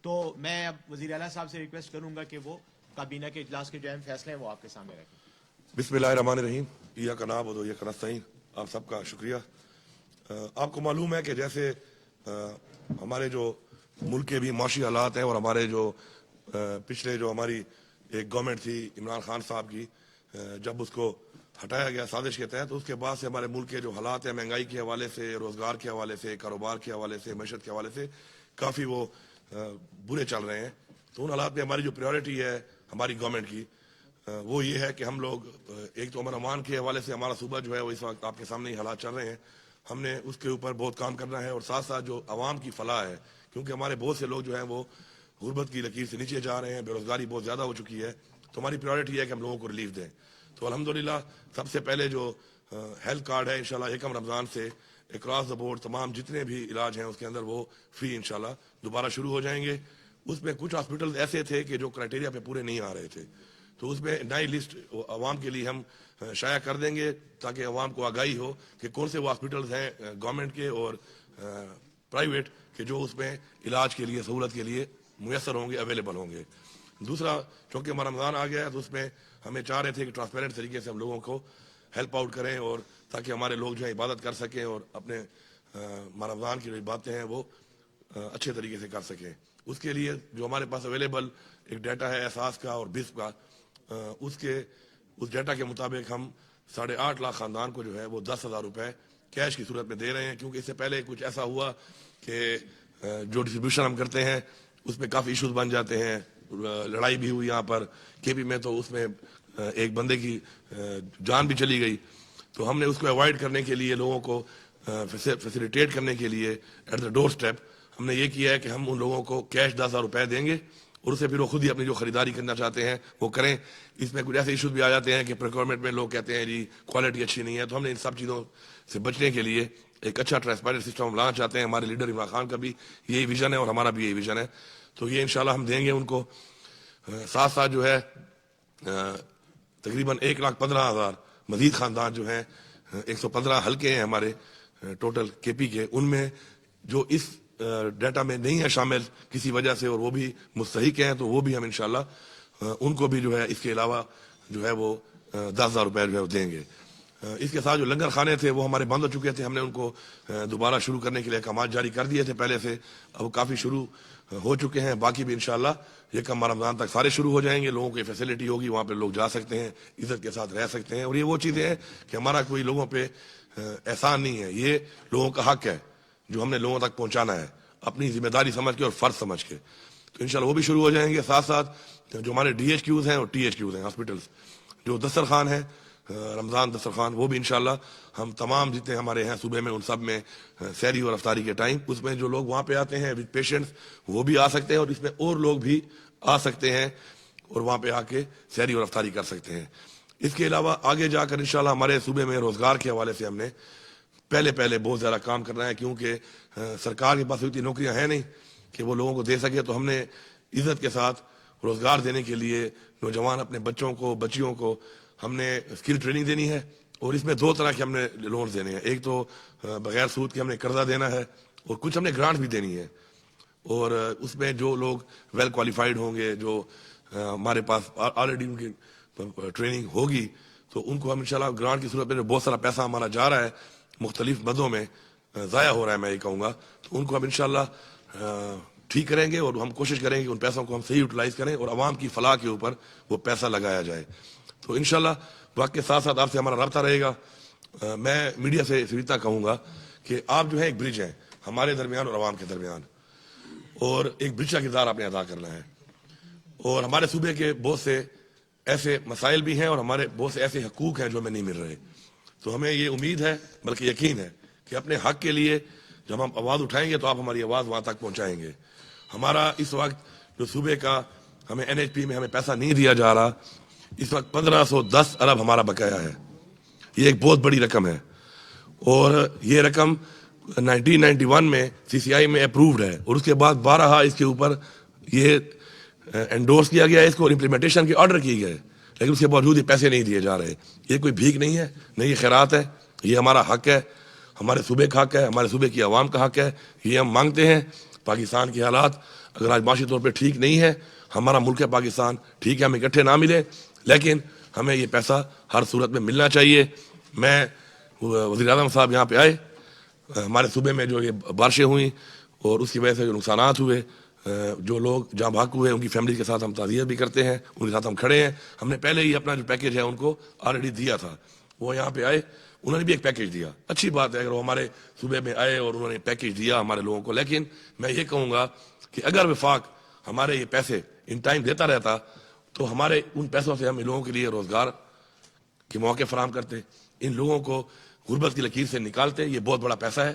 تو میں اب وزیر اعلیٰ صاحب سے ریکویسٹ کروں گا کہ وہ کابینہ کے اجلاس کے جو اہم فیصلے ہیں وہ آپ کے سامنے رکھیں. بسم اللہ الرحمن الرحیم. ایاک نعبد و ایاک نستعین. آپ سب کا شکریہ. آپ کو معلوم ہے کہ جیسے ہمارے جو ملک کے بھی معاشی حالات ہیں اور ہمارے جو پچھلے جو ہماری ایک گورنمنٹ تھی عمران خان صاحب کی، جب اس کو ہٹایا گیا سازش کے تحت، اس کے بعد سے ہمارے ملک کے جو حالات ہیں مہنگائی کے حوالے سے، روزگار کے حوالے سے، کاروبار کے حوالے سے، معیشت کے حوالے سے کافی وہ برے چل رہے ہیں. تو ان حالات میں ہماری جو پریورٹی ہے ہماری گورنمنٹ کی وہ یہ ہے کہ ہم لوگ ایک تو امن امان کے حوالے سے ہمارا صوبہ جو ہے وہ اس وقت آپ کے سامنے ہی حالات چل رہے ہیں، ہم نے اس کے اوپر بہت کام کرنا ہے، اور ساتھ ساتھ جو عوام کی فلاح ہے، کیونکہ ہمارے بہت سے لوگ جو ہیں وہ غربت کی لکیر سے نیچے جا رہے ہیں، بے روزگاری بہت زیادہ ہو چکی ہے. تو ہماری پریورٹی ہے کہ ہم لوگوں کو ریلیف دیں. تو الحمدللہ سب سے پہلے جو ہیلتھ کارڈ ہے انشاءاللہ یکم رمضان سے اکراس دا بورڈ تمام جتنے بھی علاج ہیں اس کے اندر وہ فری انشاءاللہ دوبارہ شروع ہو جائیں گے. اس میں کچھ ہاسپٹل ایسے تھے کہ جو کرائٹیریا پہ پورے نہیں آ رہے تھے، تو اس میں نئی لسٹ عوام کے لیے ہم شائع کر دیں گے تاکہ عوام کو آگاہی ہو کہ کون سے وہ ہاسپٹلز ہیں گورنمنٹ کے اور پرائیویٹ کہ جو اس میں علاج کے لیے سہولت کے لیے میسر ہوں گے، اویلیبل ہوں گے. دوسرا، چونکہ ہمارا رمضان آ گیا ہے تو اس میں ہمیں چاہ رہے تھے کہ ٹرانسپیرنٹ طریقے سے ہم لوگوں کو ہیلپ آؤٹ کریں، اور تاکہ ہمارے لوگ جو ہے عبادت کر سکیں اور اپنے رمضان کی جو باتیں ہیں وہ اچھے طریقے سے کر سکیں. اس کے لیے جو ہمارے پاس اویلیبل ایک ڈیٹا ہے احساس کا اور بسپ کا، اس ڈیٹا کے مطابق ہم 8.5 لاکھ خاندان کو جو ہے وہ 10,000 روپے کیش کی صورت میں دے رہے ہیں. کیونکہ اس سے پہلے کچھ ایسا ہوا کہ جو ڈسٹریبیوشن ہم کرتے ہیں اس میں کافی ایشوز بن جاتے ہیں. لڑائی بھی ہوئی یہاں پر کے پی میں، تو اس میں ایک بندے کی جان بھی چلی گئی. تو ہم نے اس کو اوائڈ کرنے کے لیے، لوگوں کو فیسیلیٹیٹ کرنے کے لیے ایٹ دا ڈور اسٹیپ ہم نے یہ کیا ہے کہ ہم ان لوگوں کو کیش 10,000 روپے دیں گے، اور اسے پھر وہ خود ہی اپنی جو خریداری کرنا چاہتے ہیں وہ کریں. اس میں کچھ ایسے ایشوز بھی آ جاتے ہیں کہ پروکیورمنٹ میں لوگ کہتے ہیں جی کوالٹی اچھی نہیں ہے. تو ہم نے ان سب چیزوں سے بچنے کے لیے ایک اچھا ٹرانسپیرنٹ سسٹم ہم لانا چاہتے ہیں. ہمارے لیڈر عمران خان کا بھی یہی ویژن ہے اور ہمارا بھی یہی ویژن ہے. تو یہ انشاءاللہ ہم دیں گے ان کو. ساتھ ساتھ جو ہے تقریباً 1,15,000 مزید خاندان جو ہیں، 115 حلقے ہیں ہمارے ٹوٹل کے پی کے، ان میں جو اس ڈیٹا میں نہیں ہے شامل کسی وجہ سے اور وہ بھی مستحق ہیں، تو وہ بھی ہم انشاءاللہ ان کو بھی جو ہے اس کے علاوہ جو ہے وہ 10,000 روپے جو ہے وہ دیں گے. اس کے ساتھ جو لنگر خانے تھے وہ ہمارے بند ہو چکے تھے، ہم نے ان کو دوبارہ شروع کرنے کے لیے احکامات جاری کر دیے تھے پہلے سے. اب وہ کافی شروع ہو چکے ہیں، باقی بھی انشاءاللہ یکم رمضان تک سارے شروع ہو جائیں گے. لوگوں کی فیسلٹی ہوگی، وہاں پہ لوگ جا سکتے ہیں، عزت کے ساتھ رہ سکتے ہیں. اور یہ وہ چیزیں ہیں کہ ہمارا کوئی لوگوں پہ احسان نہیں ہے، یہ لوگوں کا حق ہے جو ہم نے لوگوں تک پہنچانا ہے اپنی ذمہ داری سمجھ کے اور فرض سمجھ کے. تو انشاءاللہ وہ بھی شروع ہو جائیں گے. ساتھ ساتھ جو ہمارے ڈی ایچ کیوز ہیں اور ٹی ایچ کیوز ہیں، ہاسپٹلس، جو دسترخوان ہے رمضان دسترخوان، وہ بھی انشاءاللہ ہم تمام جتنے ہمارے ہیں صوبے میں ان سب میں سحری اور افطاری کے ٹائم اس میں جو لوگ وہاں پہ آتے ہیں وتھ پیشنٹس وہ بھی آ سکتے ہیں، اور اس میں اور لوگ بھی آ سکتے ہیں اور وہاں پہ آ کے سحری اور افطاری کر سکتے ہیں. اس کے علاوہ آگے جا کر انشاءاللہ ہمارے صوبے میں روزگار کے حوالے سے ہم نے پہلے بہت زیادہ کام کرنا ہے، کیونکہ سرکار کے پاس اتنی نوکریاں ہیں نہیں کہ وہ لوگوں کو دے سکے. تو ہم نے عزت کے ساتھ روزگار دینے کے لیے نوجوان اپنے بچوں کو بچیوں کو ہم نے اسکل ٹریننگ دینی ہے. اور اس میں 2 طرح کے ہم نے لونز دینے ہیں. ایک تو بغیر سود کے ہم نے قرضہ دینا ہے، اور کچھ ہم نے گرانٹ بھی دینی ہے. اور اس میں جو لوگ ویل کوالیفائڈ ہوں گے، جو ہمارے پاس آلریڈی ان کی ٹریننگ ہوگی، تو ان کو ہم انشاءاللہ گرانٹ کی صورت میں جو بہت سارا پیسہ ہمارا جا رہا ہے مختلف مدوں میں ضائع ہو رہا ہے میں یہ کہوں گا، تو ان کو ہم انشاءاللہ ٹھیک کریں گے. اور ہم کوشش کریں گے کہ ان پیسوں کو ہم صحیح یوٹیلائز کریں اور عوام کی فلاح کے اوپر وہ پیسہ لگایا جائے. تو انشاءاللہ وقت کے ساتھ ساتھ آپ سے ہمارا رابطہ رہے گا. میں میڈیا سے اتنا کہوں گا کہ آپ جو ہے ایک برج ہیں ہمارے درمیان اور عوام کے درمیان، اور ایک برج کا کردار آپ نے ادا کرنا ہے. اور ہمارے صوبے کے بہت سے ایسے مسائل بھی ہیں اور ہمارے بہت سے ایسے حقوق ہیں جو ہمیں نہیں مل رہے. تو ہمیں یہ امید ہے بلکہ یقین ہے کہ اپنے حق کے لیے جب ہم آواز اٹھائیں گے تو آپ ہماری آواز وہاں تک پہنچائیں گے. ہمارا اس وقت جو صوبے کا ہمیں این ایچ پی میں ہمیں پیسہ نہیں دیا جا رہا، اس وقت 1510 ارب ہمارا بقایا ہے. یہ ایک بہت بڑی رقم ہے، اور یہ رقم 1991 میں سی سی آئی میں اپرووڈ ہے، اور اس کے بعد 12 اس کے اوپر یہ انڈورس کیا گیا ہے، اس کو امپلیمنٹیشن کے آرڈر کیے گئے، لیکن اس کے باوجود یہ پیسے نہیں دیے جا رہے. یہ کوئی بھیک نہیں ہے، نہ یہ خیرات ہے، یہ ہمارا حق ہے، ہمارے صوبے کا حق ہے، ہمارے صوبے کی عوام کا حق ہے. یہ ہم مانگتے ہیں. پاکستان کے حالات اگر آج معاشی طور پہ ٹھیک نہیں ہے, ہمارا ملک ہے پاکستان, ٹھیک ہے ہم اکٹھے نہ ملیں, لیکن ہمیں یہ پیسہ ہر صورت میں ملنا چاہیے. میں وزیر اعظم صاحب یہاں پہ آئے, ہمارے صوبے میں جو یہ بارشیں ہوئیں اور اس کی وجہ سے جو نقصانات ہوئے, جو لوگ جہاں بھاگ ہوئے ان کی فیملی کے ساتھ ہم تعزیت بھی کرتے ہیں, ان کے ساتھ ہم کھڑے ہیں. ہم نے پہلے ہی اپنا جو پیکیج ہے ان کو آلریڈی دیا تھا. وہ یہاں پہ آئے, انہوں نے بھی ایک پیکیج دیا. اچھی بات ہے اگر وہ ہمارے صوبے میں آئے اور انہوں نے پیکیج دیا ہمارے لوگوں کو, لیکن میں یہ کہوں گا کہ اگر وفاق ہمارے یہ پیسے ان ٹائم دیتا رہتا تو ہمارے ان پیسوں سے ہم ان لوگوں کے لیے روزگار کے موقع فراہم کرتے, ان لوگوں کو غربت کی لکیر سے نکالتے. یہ بہت بڑا پیسہ ہے.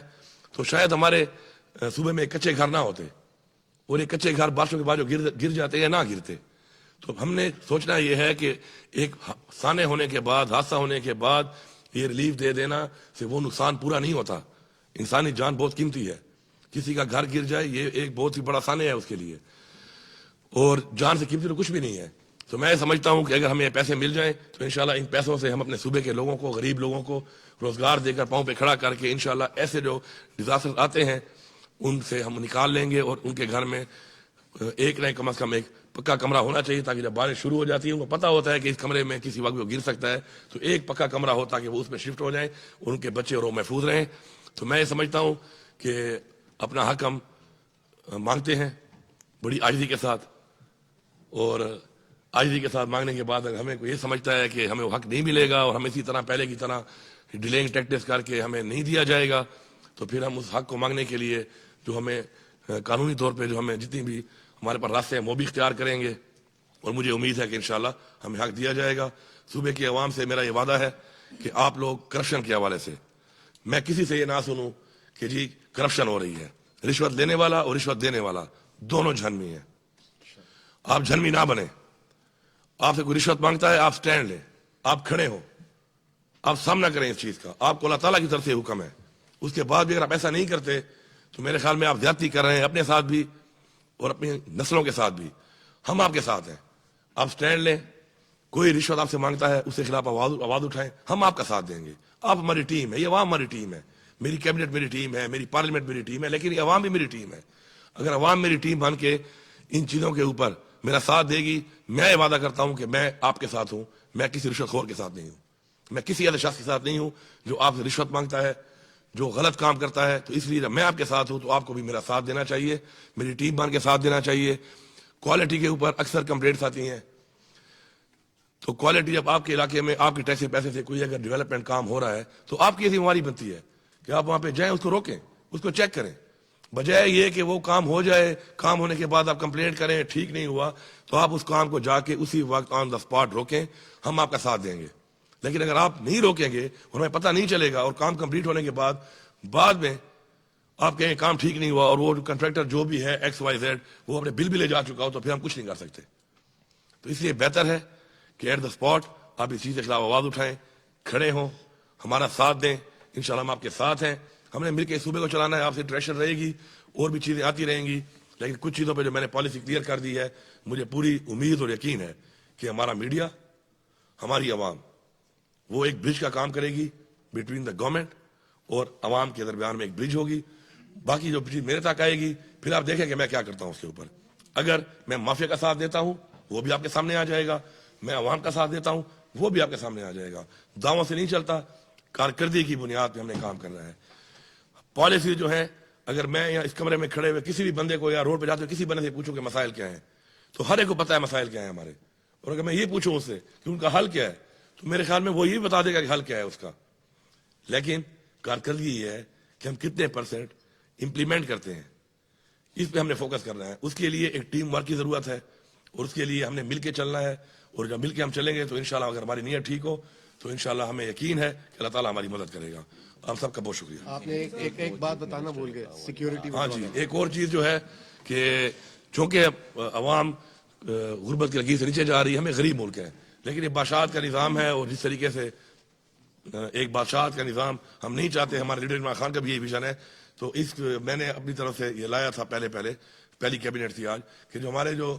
تو شاید ہمارے صوبے میں کچے گھر نہ ہوتے, اور یہ کچے گھر بارشوں کے بعد جو گر جاتے یا نہ گرتے. تو ہم نے سوچنا یہ ہے کہ ایک سانے ہونے کے بعد, حادثہ ہونے کے بعد یہ ریلیف دے دینا سے وہ نقصان پورا نہیں ہوتا. انسانی جان بہت قیمتی ہے. کسی کا گھر گر جائے یہ ایک بہت ہی بڑا سانے ہے اس کے لیے, اور جان سے قیمتی تو کچھ بھی نہیں ہے. تو میں سمجھتا ہوں کہ اگر ہمیں پیسے مل جائیں تو انشاءاللہ ان پیسوں سے ہم اپنے صوبے کے لوگوں کو, غریب لوگوں کو روزگار دے کر پاؤں پہ کھڑا کر کے انشاءاللہ ایسے جو ڈیزاسٹر آتے ہیں ان سے ہم نکال لیں گے. اور ان کے گھر میں ایک نہیں کم از کم ایک پکا کمرہ ہونا چاہیے, تاکہ جب بارش شروع ہو جاتی ہے ان کو پتہ ہوتا ہے کہ اس کمرے میں کسی وقت وہ گر سکتا ہے, تو ایک پکا کمرہ ہو تاکہ وہ اس میں شفٹ ہو جائیں اور ان کے بچے اور وہ محفوظ رہیں. تو میں یہ سمجھتا ہوں کہ اپنا حق ہم مانگتے ہیں بڑی عاجزی کے ساتھ, اور عاجزی کے ساتھ مانگنے کے بعد اگر ہمیں کوئی یہ سمجھتا ہے کہ ہمیں وہ حق نہیں ملے گا اور ہم اسی طرح پہلے کی طرح ڈیلینگ ٹیکٹس کر کے ہمیں نہیں دیا جائے گا, تو پھر ہم اس حق کو مانگنے کے لیے جو ہمیں قانونی طور پہ جو ہمیں جتنی بھی ہمارے پاس راستے ہیں وہ بھی اختیار کریں گے. اور مجھے امید ہے کہ انشاءاللہ ہمیں حق دیا جائے گا. صوبے کی عوام سے میرا یہ وعدہ ہے کہ آپ لوگ کرپشن کے حوالے سے, میں کسی سے یہ نہ سنوں کہ جی کرپشن ہو رہی ہے. رشوت لینے والا اور رشوت دینے والا دونوں جھنمی ہیں. آپ جھنمی نہ بنیں. آپ سے کوئی رشوت مانگتا ہے آپ سٹینڈ لیں, آپ کھڑے ہوں, آپ سامنا کریں اس چیز کا. آپ کو اللہ تعالیٰ کی طرف سے حکم ہے. اس کے بعد بھی اگر آپ ایسا نہیں کرتے تو میرے خیال میں آپ زیادتی کر رہے ہیں اپنے ساتھ بھی اور اپنی نسلوں کے ساتھ بھی. ہم آپ کے ساتھ ہیں. آپ سٹینڈ لیں. کوئی رشوت آپ سے مانگتا ہے اس کے خلاف آواز اٹھائیں, ہم آپ کا ساتھ دیں گے. آپ ہماری ٹیم ہے, یہ عوام ہماری ٹیم ہے, میری کیبنٹ میری ٹیم ہے, میری پارلیمنٹ میری ٹیم ہے, لیکن یہ عوام بھی میری ٹیم ہے. اگر عوام میری ٹیم بن کے ان چیزوں کے اوپر میرا ساتھ دے گی, میں یہ وعدہ کرتا ہوں کہ میں آپ کے ساتھ ہوں. میں کسی رشوت خور کے ساتھ نہیں ہوں, میں کسی ایسے شخص کے ساتھ نہیں ہوں جو آپ سے رشوت مانگتا ہے, جو غلط کام کرتا ہے. تو اس لیے میں آپ کے ساتھ ہوں تو آپ کو بھی میرا ساتھ دینا چاہیے, میری ٹیم بن کے ساتھ دینا چاہیے. کوالٹی کے اوپر اکثر کمپلینٹس آتی ہیں, تو کوالٹی جب آپ کے علاقے میں آپ کے ٹیکس کے پیسے سے کوئی اگر ڈیولپمنٹ کام ہو رہا ہے تو آپ کی ایسی ہماری بنتی ہے کہ آپ وہاں پہ جائیں, اس کو روکیں, اس کو چیک کریں, بجائے یہ کہ وہ کام ہو جائے, کام ہونے کے بعد آپ کمپلینٹ کریں ٹھیک نہیں ہوا تو آپ اس کام کو جا کے اسی وقت آن دا اسپاٹ روکیں. ہم آپ کا ساتھ دیں گے. لیکن اگر آپ نہیں روکیں گے اور ہمیں پتہ نہیں چلے گا اور کام کمپلیٹ ہونے کے بعد میں آپ کہیں کام ٹھیک نہیں ہوا اور وہ کنٹریکٹر جو بھی ہے ایکس وائی زیڈ وہ اپنے بل بھی لے جا چکا ہو, تو پھر ہم کچھ نہیں کر سکتے. تو اس لیے بہتر ہے کہ ایٹ دا اسپاٹ آپ اس چیز کے خلاف آواز اٹھائیں, کھڑے ہوں, ہمارا ساتھ دیں. انشاءاللہ ہم آپ کے ساتھ ہیں. ہم نے مل کے صوبے کو چلانا ہے. آپ سے ٹریشر رہے گی اور بھی چیزیں آتی رہیں گی, لیکن کچھ چیزوں پہ جو میں نے پالیسی کلیئر کر دی ہے, مجھے پوری امید اور یقین ہے کہ ہمارا میڈیا, ہماری عوام وہ ایک برج کا کام کرے گی بٹوین دا گورنمنٹ اور عوام کے درمیان میں ایک برج ہوگی. باقی جو چیز میرے تک آئے گی پھر آپ دیکھیں کہ میں کیا کرتا ہوں اس کے اوپر. اگر میں مافیا کا ساتھ دیتا ہوں وہ بھی آپ کے سامنے آ جائے گا, میں عوام کا ساتھ دیتا ہوں وہ بھی آپ کے سامنے آ جائے گا. دعووں سے نہیں چلتا, کارکردگی کی بنیاد پہ ہم نے کام کرنا ہے. پالیسی جو ہے, اگر میں یہاں اس کمرے میں کھڑے ہوئے کسی بھی بندے کو یا روڈ پہ جاتے ہوئے کسی بندے سے پوچھوں کہ مسائل کیا ہیں, تو ہر ایک کو پتا ہے مسائل کیا ہیں ہمارے. اور اگر میں یہ پوچھوں اس سے کہ ان کا حل کیا ہے تو میرے خیال میں وہ یہ بتا دے گا کہ حل کیا ہے اس کا. لیکن کارکردگی یہ ہے کہ ہم کتنے پرسنٹ امپلیمنٹ کرتے ہیں, اس پہ ہم نے فوکس کرنا ہے. اس کے لیے ایک ٹیم ورک کی ضرورت ہے اور اس کے لیے ہم نے مل کے چلنا ہے. اور جب مل کے ہم چلیں گے تو انشاءاللہ اگر ہماری نیت ٹھیک ہو تو انشاءاللہ ہمیں یقین ہے کہ اللہ تعالیٰ ہماری مدد کرے گا. آپ سب کا بہت شکریہ. آپ نے ایک بات بتانا بھول گئے, سیکیورٹی. ہاں جی, ایک اور چیز جو ہے کہ چونکہ عوام غربت کی لکیر سے نیچے جا رہی ہے, ہمیں غریب ملک ہے, لیکن یہ بادشاہت کا نظام ہے اور جس طریقے سے ایک بادشاہت کا نظام ہم نہیں چاہتے. ہمارے لیڈر عمران خان کا بھی یہی ویژن ہے. تو اس میں نے اپنی طرف سے یہ لایا تھا پہلی کیبنٹ تھی آج, کہ جو ہمارے جو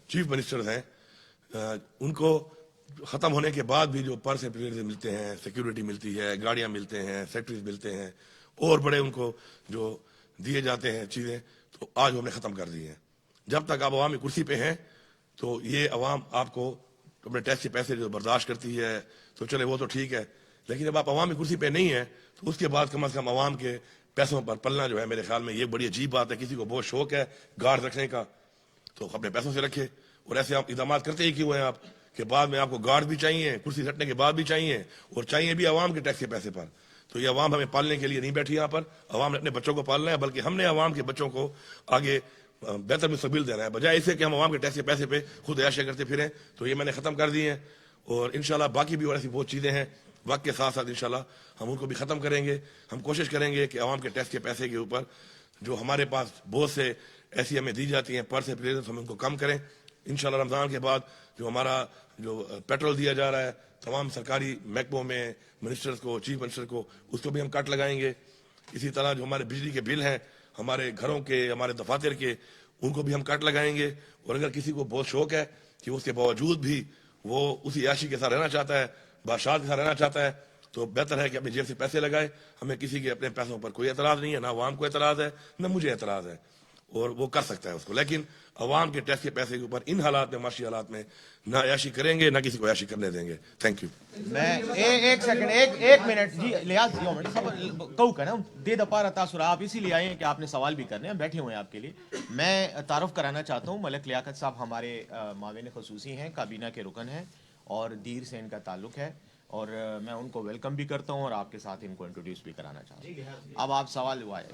چیف منسٹرز ہیں ان کو ختم ہونے کے بعد بھی جو پرس ملتے ہیں, سیکیورٹی ملتی ہے, گاڑیاں ملتے ہیں, سیکٹریز ملتے ہیں اور بڑے ان کو جو دیے جاتے ہیں چیزیں, تو آج ہم نے ختم کر دی ہیں. جب تک آپ عوامی کرسی پہ ہیں تو یہ عوام آپ کو اپنے ٹیکس کے پیسے جو برداشت کرتی ہے تو چلے وہ تو ٹھیک ہے، لیکن جب آپ عوامی کرسی پہ نہیں ہیں تو اس کے بعد کم از کم عوام کے پیسوں پر پلنا جو ہے میرے خیال میں یہ بڑی عجیب بات ہے. کسی کو بہت شوق ہے گارڈ رکھنے کا تو اپنے پیسوں سے رکھے، اور ایسے آپ اقدامات کرتے ہی کیوں ہیں آپ کہ بعد میں آپ کو گارڈ بھی چاہیے، کرسی ہٹنے کے بعد بھی چاہیے، اور چاہیے بھی عوام کے ٹیکس کے پیسے پر. تو یہ عوام ہمیں پالنے کے لیے نہیں بیٹھی یہاں پر، عوام نے اپنے بچوں کو پالنا ہے، بلکہ ہم نے عوام کے بچوں کو آگے بہتر مستقبل دینا ہے، بجائے اسے کہ ہم عوام کے ٹیکس کے پیسے پہ خود عیاشیاں کرتے پھریں. تو یہ میں نے ختم کر دی ہیں، اور انشاءاللہ باقی بھی اور ایسی بہت چیزیں ہیں وقت کے ساتھ ساتھ انشاءاللہ ہم ان کو بھی ختم کریں گے. ہم کوشش کریں گے کہ عوام کے ٹیکس کے پیسے کے اوپر جو ہمارے پاس بہت سے ایسی ہمیں دی جاتی ہیں پر سے پلیز ہم ان کو کم کریں. انشاءاللہ رمضان کے بعد جو ہمارا جو پیٹرول دیا جا رہا ہے تمام سرکاری محکموں میں منسٹرز کو، چیف منسٹر کو، اس کو بھی ہم کٹ لگائیں گے. اسی طرح جو ہمارے بجلی کے بل ہیں ہمارے گھروں کے، ہمارے دفاتر کے، ان کو بھی ہم کٹ لگائیں گے. اور اگر کسی کو بہت شوق ہے کہ اس کے باوجود بھی وہ اسی عیاشی کے ساتھ رہنا چاہتا ہے، بادشاہ کے ساتھ رہنا چاہتا ہے، تو بہتر ہے کہ اپنی جیب سے پیسے لگائے. ہمیں کسی کے اپنے پیسوں پر کوئی اعتراض نہیں ہے، نہ عوام کو اعتراض ہے نہ مجھے اعتراض ہے، اور وہ کر سکتا ہے اس کو. لیکن عوام کے ٹیکس کے پیسے کے اوپر ان حالات میں، معاشی حالات میں نہ عیاشی کریں گے، نہ کسی کو عیاشی کرنے دیں گے. Thank you. میں ایک سیکنڈ، ایک منٹ جی لیاز کہو کہ نا دے دپارا تاثر آپ اسی لیے آئے ہیں کہ آپ نے سوال بھی کرنے ہیں، بیٹھے ہوئے ہیں آپ کے لیے. میں تعارف کرانا چاہتا ہوں، ملک لیاقت صاحب ہمارے معاون خصوصی ہیں، کابینہ کے رکن ہیں، اور دیر سے ان کا تعلق ہے، اور میں ان کو ویلکم بھی کرتا ہوں اور آپ کے ساتھ ان کو انٹروڈیوس بھی کرانا چاہتا ہوں. اب آپ سوال ہوا ہے.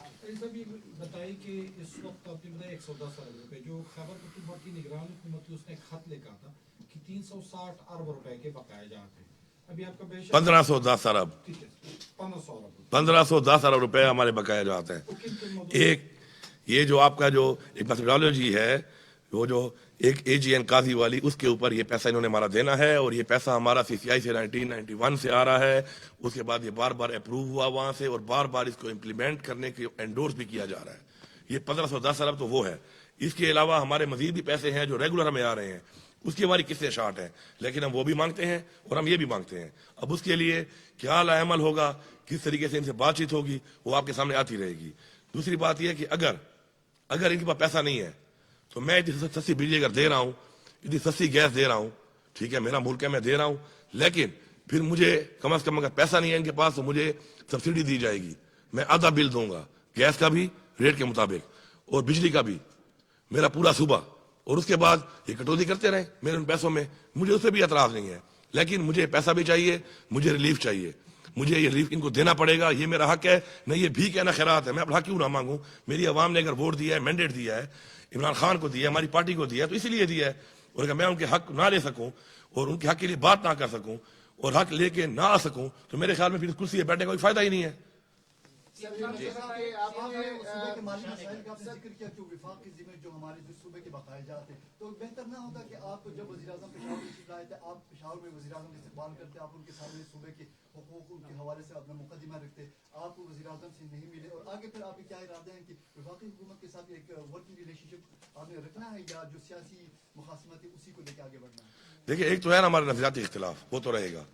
بتائیے کہ اس وقت آپ نے بتایا 110 ارب روپے جو خیبر پختونخوا کی نگران حکومت کی اس نے خط لکھا تھا کہ 360 ارب روپے کے بقایا جات ہیں. ابھی آپ کا بے شک 1510 ارب 1510 ارب روپے ہمارے بقایا جاتے ہیں. ایک یہ جو آپ کا جو ایک میتھڈالوجی ہے، وہ جو ایک اے جی این قاضی والی، اس کے اوپر یہ پیسہ انہوں نے ہمارا دینا ہے، اور یہ پیسہ ہمارا سی سی آئی سے 1991 سے آ رہا ہے. اس کے بعد یہ بار بار اپروو ہوا وہاں سے، اور بار بار اس کو امپلیمنٹ کرنے کے انڈورس بھی کیا جا رہا ہے. یہ 1510 ارب تو وہ ہے. اس کے علاوہ ہمارے مزید بھی پیسے ہیں جو ریگولر ہمیں آ رہے ہیں، اس کی ہماری قسطیں شارٹ ہیں، لیکن ہم وہ بھی مانگتے ہیں اور ہم یہ بھی مانگتے ہیں. اب اس کے لیے کیا عمل ہوگا، کس طریقے سے ان سے بات چیت ہوگی، وہ آپ کے سامنے آتی رہے گی. دوسری بات یہ ہے کہ اگر ان کے پاس پیسہ نہیں ہے تو میں اتنی سستی بجلی اگر دے رہا ہوں، اتنی سستی گیس دے رہا ہوں، ٹھیک ہے میرا ملک ہے میں دے رہا ہوں، لیکن پھر مجھے کم از کم اگر پیسہ نہیں ہے ان کے پاس تو مجھے سبسڈی دی جائے گی. میں آدھا بل دوں گا، گیس کا بھی ریٹ کے مطابق اور بجلی کا بھی میرا پورا صوبہ، اور اس کے بعد یہ کٹوتی کرتے رہے میرے ان پیسوں میں. مجھے اس پہ بھی اعتراض نہیں ہے، لیکن مجھے پیسہ بھی چاہیے، مجھے ریلیف چاہیے، مجھے یہ ریلیف ان کو دینا پڑے گا. یہ میرا حق ہے، نہ یہ بھی کہنا خیرات ہے. میں اپنا حق کیوں نہ مانگوں؟ میری عوام نے اگر ووٹ دیا ہے، مینڈیٹ دیا ہے، عمران خان کو دیا ہے، ہماری پارٹی کو دیا ہے، تو اسی لیے دیا ہے. اور اگر میں ان کے حق نہ لے سکوں اور ان کے حق کے لیے بات نہ کر سکوں اور حق لے کے نہ آ سکوں تو میرے خیال میں پھر اس کرسی پہ بیٹھنے کا کوئی فائدہ ہی نہیں ہے. آپ نے صوبے کے مالی مسائل کا ذکر کیا کہ وفاق کی ذمہ جو ہمارے جو صوبے کے بقایا جات ہیں، تو بہتر نہ ہوتا کہ آپ جب وزیر اعظم پشاور تشریف لائے تھے، آپ پشاور میں وزیر اعظم کا استقبال کرتے، آپ ان کے سامنے صوبے کے حقوق ان کے حوالے سے اپنا مقدمہ رکھتے، آپ وزیر اعظم سے نہیں ملے، اور آگے پھر آپ کے کیا ارادے ہیں کہ وفاقی حکومت کے ساتھ ایک ورکنگ ریلیشن شپ آپ نے رکھنا ہے، یا جو سیاسی مخاصمت ہے اسی کو لے کے آگے بڑھنا ہے؟ دیکھیں، ایک تو ہے نا ہمارا نظریاتی اختلاف، وہ تو رہے گا،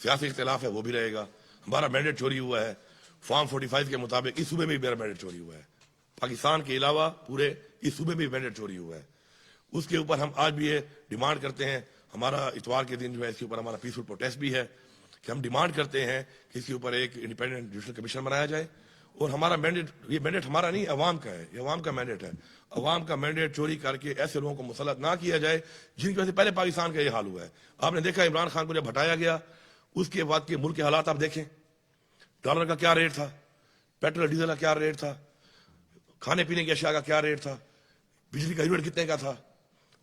سیاسی اختلاف ہے وہ بھی رہے گا. ہمارا مینڈیٹ چوری ہوا ہے فارم 45 کے مطابق، اس صوبے میں بھی میرا مینڈیٹ چوری ہوا ہے، پاکستان کے علاوہ پورے اس صوبے میں بھی مینڈیٹ چوری ہوا ہے. اس کے اوپر ہم آج بھی یہ ڈیمانڈ کرتے ہیں. ہمارا اتوار کے دن جو ہے اس کے اوپر ہمارا پیسفل پروٹیسٹ بھی ہے کہ ہم ڈیمانڈ کرتے ہیں کہ اس کے اوپر ایک انڈیپینڈنٹ جوڈیشل کمیشن بنایا جائے. اور ہمارا مینڈیٹ، یہ مینڈیٹ ہمارا نہیں، عوام کا ہے، یہ عوام کا مینڈیٹ ہے. عوام کا مینڈیٹ چوری کر کے ایسے لوگوں کو مسلط نہ کیا جائے جن کی وجہ سے پہلے پاکستان کا یہ حال ہوا ہے. آپ نے دیکھا عمران خان کو جب ہٹایا گیا، اس کے بعد کے ملک کے حالات آپ دیکھیں، ڈالر کا کیا ریٹ تھا، پیٹرول ڈیزل کا کیا ریٹ تھا، کھانے پینے کی اشیاء کا کیا ریٹ تھا، بجلی کا یونٹ کتنے کا تھا،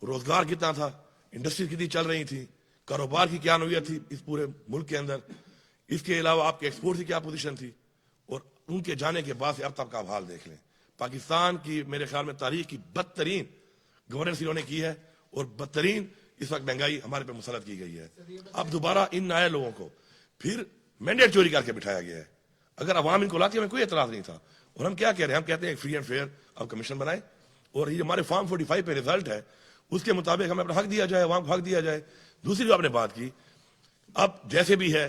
روزگار کتنا تھا، انڈسٹری کتنی چل رہی تھی، کاروبار کی کیا نوعیت تھی اس پورے ملک کے اندر. اس کے علاوہ آپ کے ایکسپورٹ کی کیا پوزیشن تھی. اور ان کے جانے کے بعد سے اب تک کا حال دیکھ لیں. پاکستان کی میرے خیال میں تاریخ کی بدترین گورننس انہوں نے کی ہے، اور بدترین اس وقت مہنگائی ہمارے پہ مسلط کی گئی ہے. اب دوبارہ ان نئے لوگوں کو پھر مینڈیٹ چوری کر کے بٹھایا گیا ہے. اگر عوام ان کو لاتی ہمیں کوئی اعتراض نہیں تھا. اور ہم کیا کہہ رہے ہیں؟ ہم کہتے ہیں فری اینڈ فیئر اب کمیشن بنائے، اور یہ ہمارے فارم 45 پہ رزلٹ ہے، اس کے مطابق ہمیں اپنا حق دیا جائے، عوام کو حق دیا جائے. دوسری جو آپ نے بات کی، اب جیسے بھی ہے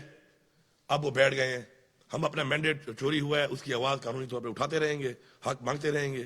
اب وہ بیٹھ گئے ہیں. ہم اپنا مینڈیٹ چوری ہوا ہے اس کی آواز قانونی طور پہ اٹھاتے رہیں گے، حق مانگتے رہیں گے.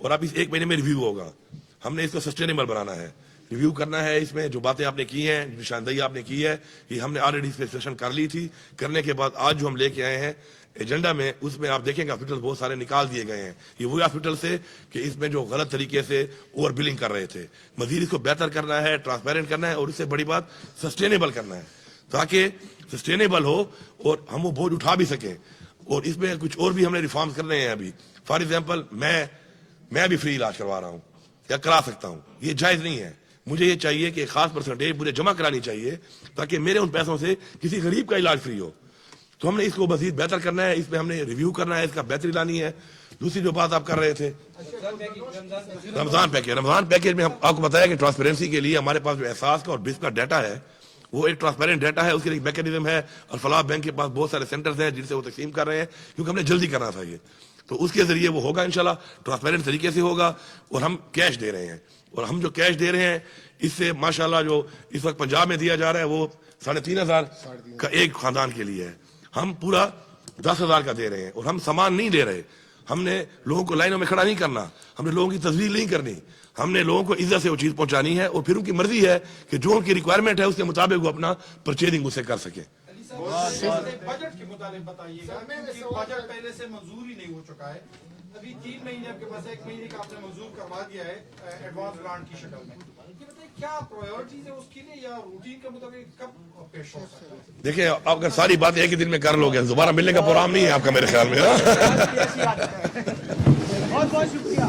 اور اب اس 1 مہینے میں ریویو ہوگا. ہم نے اس کو سسٹینیبل بنانا ہے, ریویو کرنا ہے. اس میں جو باتیں آپ نے کی ہیں, جو نشاندہی آپ نے کی ہے, یہ ہم نے آلریڈی اس پہ سیشن کر لی تھی. کرنے کے بعد آج جو ہم لے کے آئے ہیں ایجنڈا میں, اس میں آپ دیکھیں گے ہاسپٹل بہت سارے نکال دیے گئے ہیں. یہ وہی ہاسپٹل سے کہ اس میں جو غلط طریقے سے اوور بلنگ کر رہے تھے. مزید اس کو بہتر کرنا ہے, ٹرانسپیرنٹ کرنا ہے, اور اس سے بڑی بات سسٹینیبل کرنا ہے, تاکہ سسٹینیبل ہو اور ہم وہ بوجھ اٹھا بھی سکیں. اور اس میں کچھ اور بھی ہم نے ریفارمز کرنے ہیں ابھی. فار ایگزامپل میں بھی فری علاج کروا رہا ہوں یا کرا سکتا ہوں. یہ جائز نہیں ہے. مجھے یہ چاہیے کہ خاص پرسنٹیج مجھے جمع کرانی چاہیے تاکہ میرے ان پیسوں سے کسی غریب کا علاج فری ہو. تو ہم نے اس کو مزید بہتر کرنا ہے, اس میں ہم نے ریویو کرنا ہے, اس کا بہتری لانی ہے. دوسری جو بات آپ کر رہے تھے رمضان پیکیج میں ہم آپ کو بتایا کہ ٹرانسپیرنسی کے لیے ہمارے پاس جو احساس کا اور بس کا ڈیٹا ہے وہ ایک ٹرانسپیرنٹ ڈیٹا ہے. اس کے لیے ایک میکینزم ہے, اور فلاح بینک کے پاس بہت سارے سینٹرز ہیں جن سے وہ تقسیم کر رہے ہیں, کیونکہ ہم نے جلدی کرنا تھا یہ. تو اس کے ذریعے وہ ہوگا انشاءاللہ, ٹرانسپیرنٹ طریقے سے ہوگا. اور ہم کیش دے رہے ہیں, اور ہم جو کیش دے رہے ہیں اس سے ماشاءاللہ جو اس وقت پنجاب میں دیا جا رہا ہے وہ 3,500 کا ایک خاندان کے لیے ہے. ہم پورا 10,000 کا دے رہے ہیں, اور ہم سامان نہیں دے رہے. ہم نے لوگوں کو لائنوں میں کھڑا نہیں کرنا, ہم نے لوگوں کی تذلیل نہیں کرنی. ہم نے لوگوں کو عزت سے وہ چیز پہنچانی ہے, اور پھر ان کی مرضی ہے کہ جو ان کی ریکوائرمنٹ ہے اس کے مطابق وہ اپنا پرچیزنگ اسے کر سکیں. بجٹ کے متعلق بتائیے گا, کیونکہ بجٹ پہلے سے منظور ہی نہیں ہو چکا ہے. ابھی 3 مہینے آپ کے پاس 1 مہینے کا آپ نے منظور کروا دیا ہے ایڈوانس گرانٹ کی شکل میں. یہ بتائیے کیا پرائیورٹیز ہے اس کے لیے, یا روٹین کے مطابق کب پیش ہو سکتا ہے؟ دیکھیں آپ اگر ساری باتیں ایک ہی دن میں کر لو گے, دوبارہ ملنے کا پروگرام نہیں ہے آپ کا میرے خیال میں. بہت بہت شکریہ.